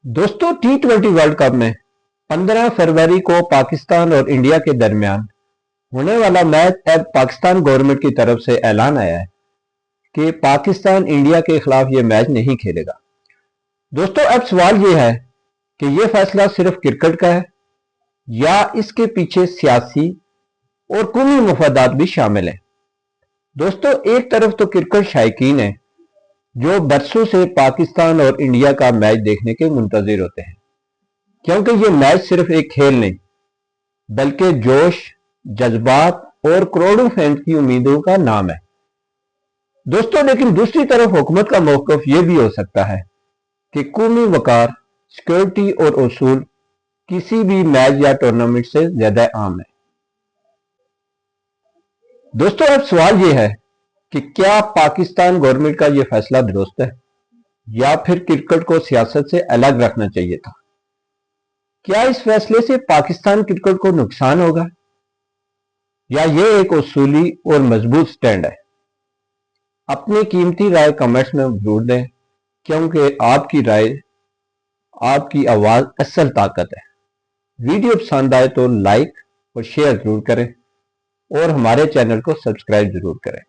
दोस्तों T20 world cup में 15 फरवरी को पाकिस्तान और इंडिया के दरमियान होने वाला मैच अब पाकिस्तान गवर्नमेंट की तरफ से ऐलान आया है कि पाकिस्तान इंडिया के खिलाफ ये मैच नहीं खेलेगा। दोस्तों अब सवाल ये है कि ये फैसला सिर्फ क्रिकेट का है या इसके पीछे सियासी और कौमी मफादात भी शामिल हैं। दोस्तों एक तरफ तो क्रिकेट शायकीन है जो बरसों से पाकिस्तान और इंडिया का मैच देखने के मुंतजिर होते हैं, क्योंकि ये मैच सिर्फ एक खेल नहीं बल्कि जोश, जज्बात और करोड़ों फैंस की उम्मीदों का नाम है। दोस्तों लेकिन दूसरी तरफ हुकूमत का मौक़िफ़ ये भी हो सकता है कि कौमी वकार, सिक्योरिटी और उसूल किसी भी मैच या टूर्नामेंट से ज्यादा अहम है। दोस्तों अब सवाल ये है कि क्या पाकिस्तान गवर्नमेंट का यह फैसला दुरुस्त है या फिर क्रिकेट को सियासत से अलग रखना चाहिए था। क्या इस फैसले से पाकिस्तान क्रिकेट को नुकसान होगा या यह एक उसूली और मजबूत स्टैंड है। अपनी कीमती राय कमेंट्स में जरूर दें, क्योंकि आपकी राय, आपकी आवाज असल ताकत है। वीडियो पसंद आए तो लाइक और शेयर जरूर करें और हमारे चैनल को सब्सक्राइब जरूर करें।